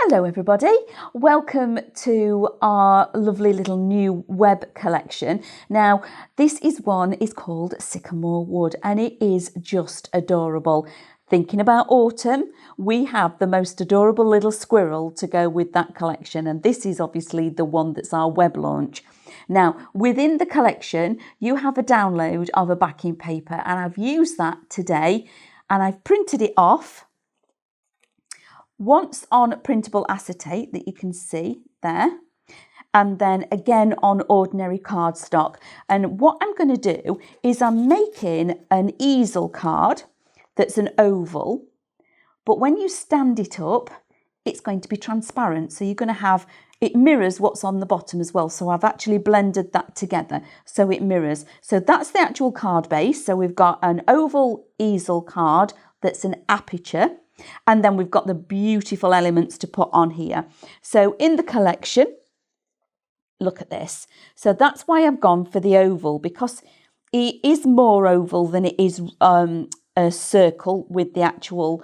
Hello everybody, welcome to our lovely little new web collection. Now this is called Sycamore Wood and it is just adorable. Thinking about autumn, we have the most adorable little squirrel to go with that collection, and this is obviously the one that's our web launch. Now within the collection you have a download of a backing paper, and I've used that today and I've printed it off. Once on printable acetate that you can see there, and then again on ordinary cardstock. And what I'm going to do is I'm making an easel card that's an oval, but when you stand it up, it's going to be transparent. So you're going to have, it mirrors what's on the bottom as well. So I've actually blended that together so it mirrors. So that's the actual card base. So we've got an oval easel card that's an aperture. And then we've got the beautiful elements to put on here. So in the collection, look at this. So that's why I've gone for the oval, because it is more oval than it is a circle with the actual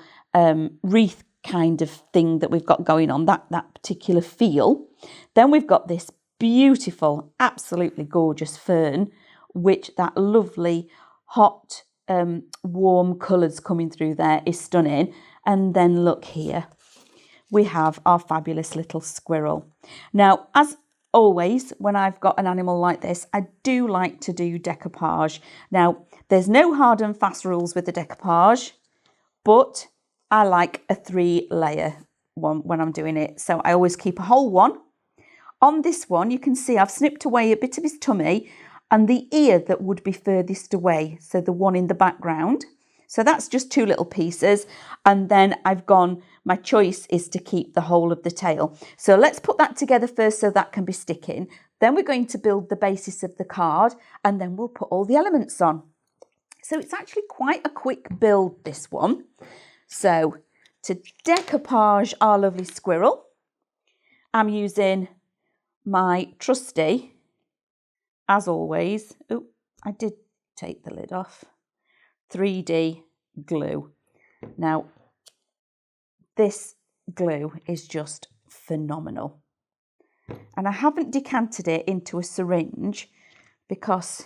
wreath kind of thing that we've got going on, that particular feel. Then we've got this beautiful, absolutely gorgeous fern, which that lovely hot warm colours coming through there is stunning. And then look here, we have our fabulous little squirrel. Now, as always, when I've got an animal like this, I do like to do decoupage. Now, there's no hard and fast rules with the decoupage, but I like a 3-layer one when I'm doing it. So I always keep a whole one. On this one, you can see I've snipped away a bit of his tummy and the ear that would be furthest away. So the one in the background. So that's just 2 little pieces, and then my choice is to keep the whole of the tail. So let's put that together first so that can be sticking. Then we're going to build the basis of the card, and then we'll put all the elements on. So it's actually quite a quick build, this one. So to decoupage our lovely squirrel, I'm using my trusty, as always, oh, I did take the lid off, 3D glue. Now, this glue is just phenomenal. And I haven't decanted it into a syringe because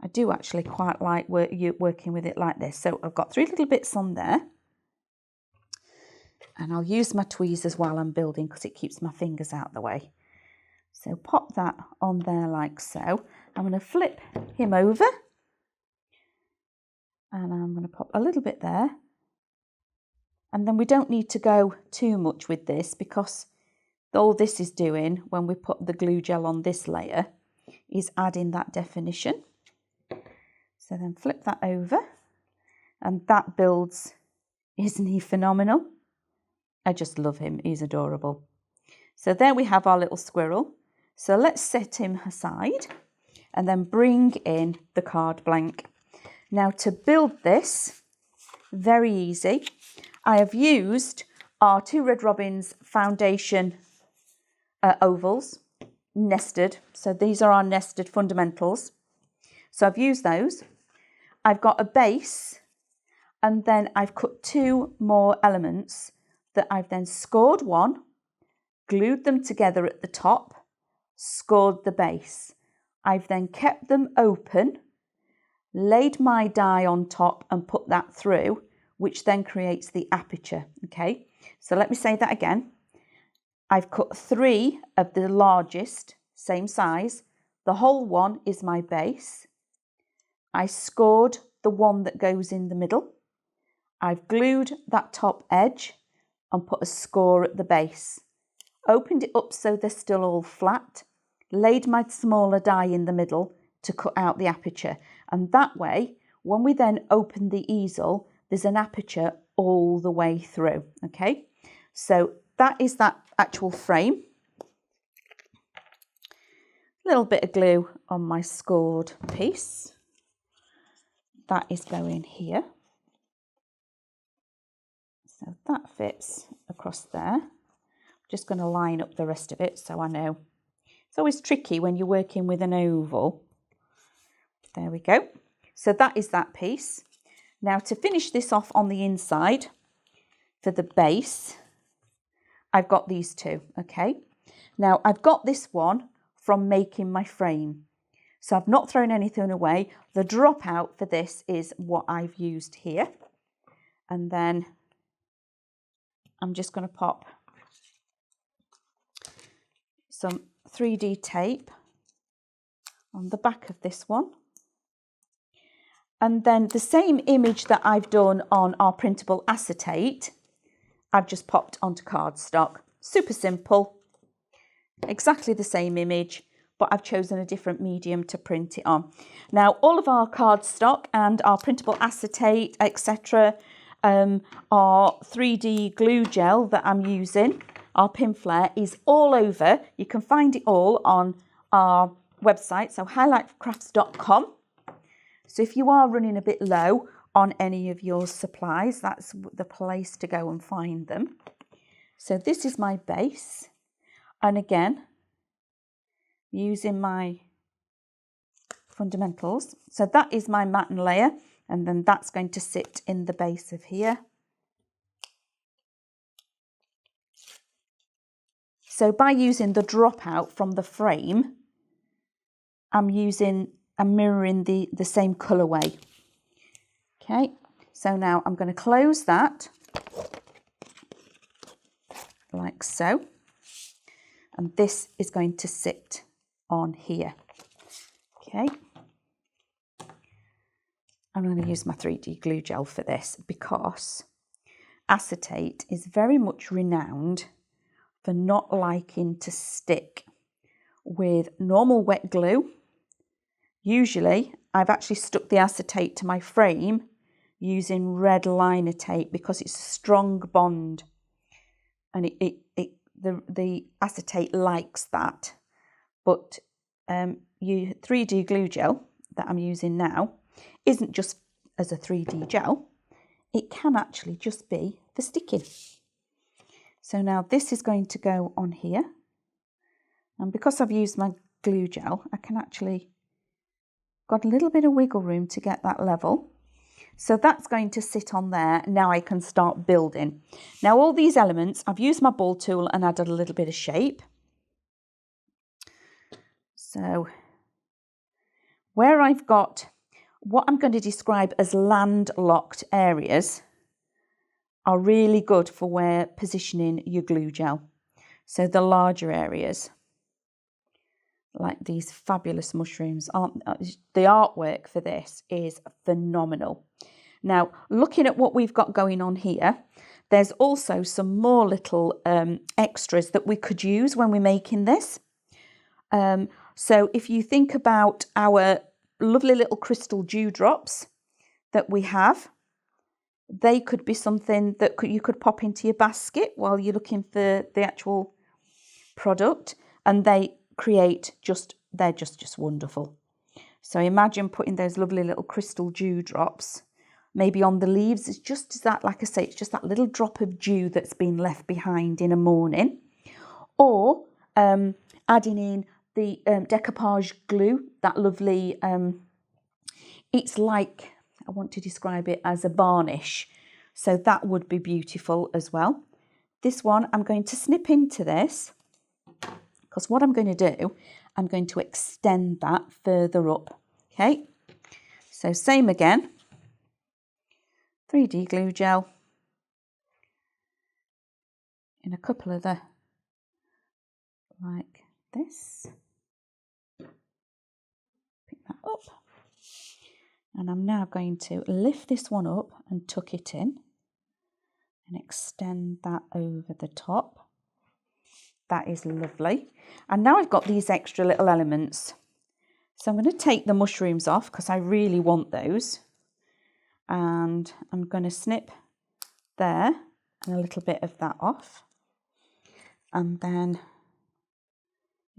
I do actually quite like working with it like this. So I've got 3 little bits on there. And I'll use my tweezers while I'm building because it keeps my fingers out of the way. So pop that on there like so. I'm going to flip him over. And I'm going to pop a little bit there. And then we don't need to go too much with this because all this is doing when we put the glue gel on this layer is adding that definition. So then flip that over and that builds, isn't he phenomenal? I just love him, he's adorable. So there we have our little squirrel. So let's set him aside and then bring in the card blank. Now to build this, very easy, I have used our 2 Red Robins foundation ovals, nested. So these are our nested fundamentals. So I've used those. I've got a base and then I've cut 2 more elements that I've then scored one, glued them together at the top, scored the base. I've then kept them open, laid my die on top and put that through, which then creates the aperture. Okay, so let me say that again. I've cut 3 of the largest, same size. The whole one is my base. I scored the one that goes in the middle. I've glued that top edge and put a score at the base. Opened it up so they're still all flat. Laid my smaller die in the middle to cut out the aperture. And that way, when we then open the easel, there's an aperture all the way through, okay? So that is that actual frame. A little bit of glue on my scored piece. That is going here. So that fits across there. Just going to line up the rest of it so I know. It's always tricky when you're working with an oval. There we go. So that is that piece. Now to finish this off on the inside, for the base, I've got these two, okay? Now, I've got this one from making my frame. So I've not thrown anything away. The dropout for this is what I've used here. And then I'm just going to pop some 3D tape on the back of this one. And then the same image that I've done on our printable acetate, I've just popped onto cardstock. Super simple, exactly the same image, but I've chosen a different medium to print it on. Now, all of our cardstock and our printable acetate, etc., our 3D glue gel that I'm using, our pin flare, is all over. You can find it all on our website, so highlightcrafts.com. So if you are running a bit low on any of your supplies, that's the place to go and find them. So this is my base. And again, using my fundamentals. So that is my matten layer, and then that's going to sit in the base of here. So by using the dropout from the frame, I'm mirroring the same colourway. Okay, so now I'm going to close that like so, and this is going to sit on here. Okay, I'm going to use my 3D glue gel for this because acetate is very much renowned for not liking to stick with normal wet glue. Usually, I've actually stuck the acetate to my frame using red liner tape because it's a strong bond, and the acetate likes that. But 3D glue gel that I'm using now isn't just as a 3D gel, it can actually just be for sticking. So now this is going to go on here, and because I've used my glue gel, I can actually got a little bit of wiggle room to get that level. So that's going to sit on there. Now I can start building. Now all these elements, I've used my ball tool and added a little bit of shape. So where I've got what I'm going to describe as landlocked areas are really good for where positioning your glue gel. So the larger areas, like these fabulous mushrooms, the artwork for this is phenomenal. Now, looking at what we've got going on here, there's also some more little extras that we could use when we're making this. So if you think about our lovely little crystal dewdrops that we have, they could be something that you could pop into your basket while you're looking for the actual product, and they're just wonderful. So imagine putting those lovely little crystal dewdrops maybe on the leaves. It's just that, like I say, it's just that little drop of dew that's been left behind in a morning. Or adding in the decoupage glue, that lovely, it's like, I want to describe it as a varnish. So that would be beautiful as well. This one, I'm going to snip into this, because what I'm going to do, I'm going to extend that further up. Okay, so same again, 3D glue gel in a couple of the, like this, pick that up, and I'm now going to lift this one up and tuck it in and extend that over the top. That is lovely. And now I've got these extra little elements. So I'm going to take the mushrooms off because I really want those. And I'm going to snip there and a little bit of that off. And then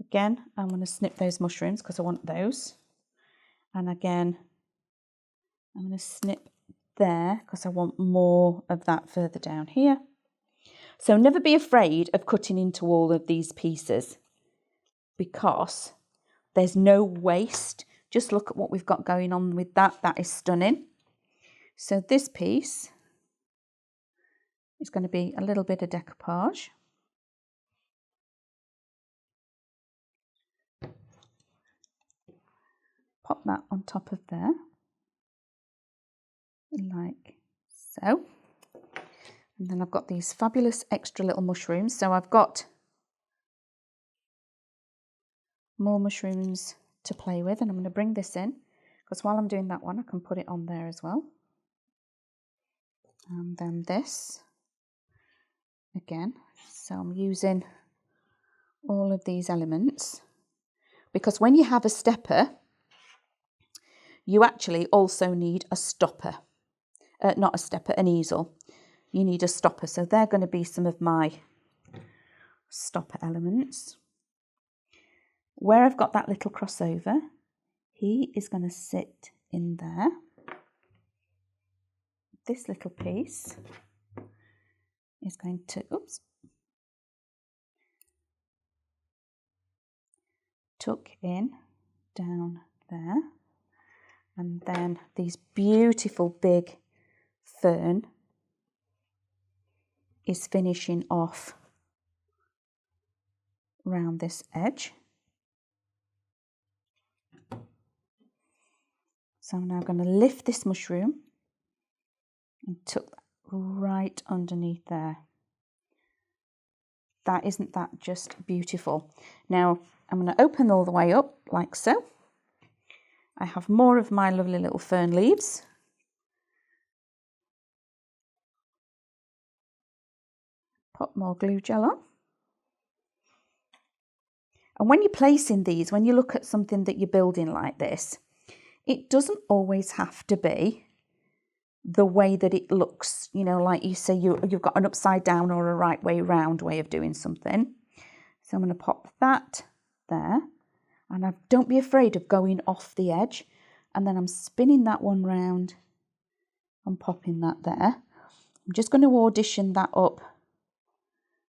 again, I'm going to snip those mushrooms because I want those. And again, I'm going to snip there because I want more of that further down here. So never be afraid of cutting into all of these pieces because there's no waste. Just look at what we've got going on with that. That is stunning. So this piece is going to be a little bit of decoupage. pop that on top of there, like so. And then I've got these fabulous extra little mushrooms. So I've got more mushrooms to play with, and I'm going to bring this in because while I'm doing that one, I can put it on there as well. And then this again. So I'm using all of these elements because when you have a stepper, you actually also need a stopper. Not a stepper, an easel. You need a stopper. So they're going to be some of my stopper elements. Where I've got that little crossover, he is going to sit in there. This little piece is going to, tuck in down there. And then these beautiful big fern is finishing off round this edge. So I'm now going to lift this mushroom and tuck that right underneath there. Isn't that just beautiful? Now I'm going to open all the way up like so. I have more of my lovely little fern leaves. Pop more glue gel on. And when you're placing these, when you look at something that you're building like this, it doesn't always have to be the way that it looks. You know, like you say, you've got an upside down or a right way round way of doing something. So I'm going to pop that there. And don't be afraid of going off the edge. And then I'm spinning that one round and popping that there. I'm just going to audition that up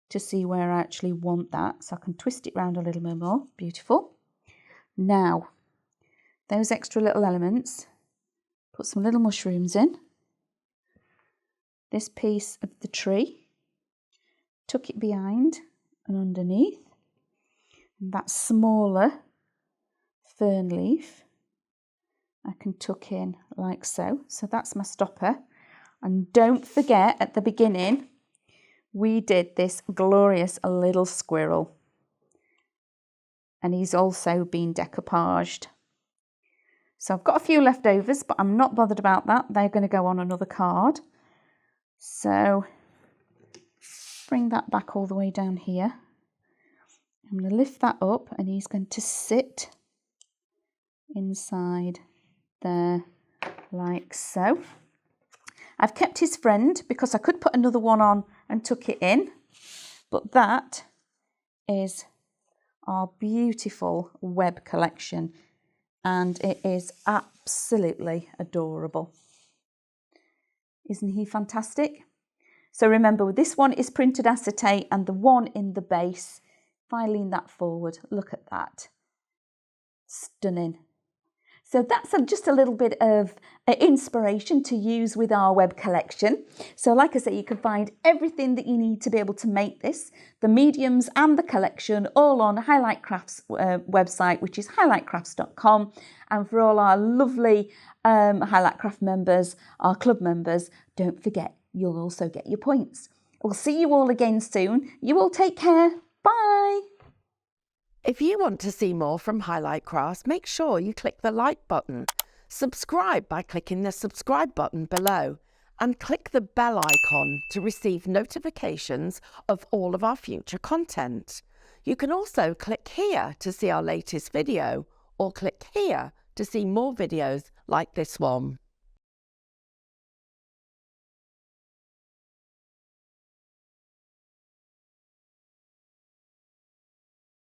to see where I actually want that. So I can twist it round a little bit more. Beautiful. Now, those extra little elements, put some little mushrooms in. This piece of the tree, tuck it behind and underneath. And that smaller fern leaf, I can tuck in like so. So that's my stopper. And don't forget, at the beginning, we did this glorious little squirrel. And he's also been decoupaged. So I've got a few leftovers, but I'm not bothered about that. They're going to go on another card. So bring that back all the way down here. I'm going to lift that up and he's going to sit inside there like so. I've kept his friend because I could put another one on and tuck it in, but that is our beautiful web collection and it is absolutely adorable. Isn't he fantastic? So remember, this one is printed acetate and the one in the base, if I lean that forward, look at that. Stunning. So that's just a little bit of inspiration to use with our web collection. So like I say, you can find everything that you need to be able to make this, the mediums and the collection, all on Highlight Crafts website, which is highlightcrafts.com. And for all our lovely Highlight Craft members, our club members, don't forget, you'll also get your points. We'll see you all again soon. You all take care. Bye. If you want to see more from Highlight Crafts, make sure you click the like button, subscribe by clicking the subscribe button below, and click the bell icon to receive notifications of all of our future content. You can also click here to see our latest video, or click here to see more videos like this one.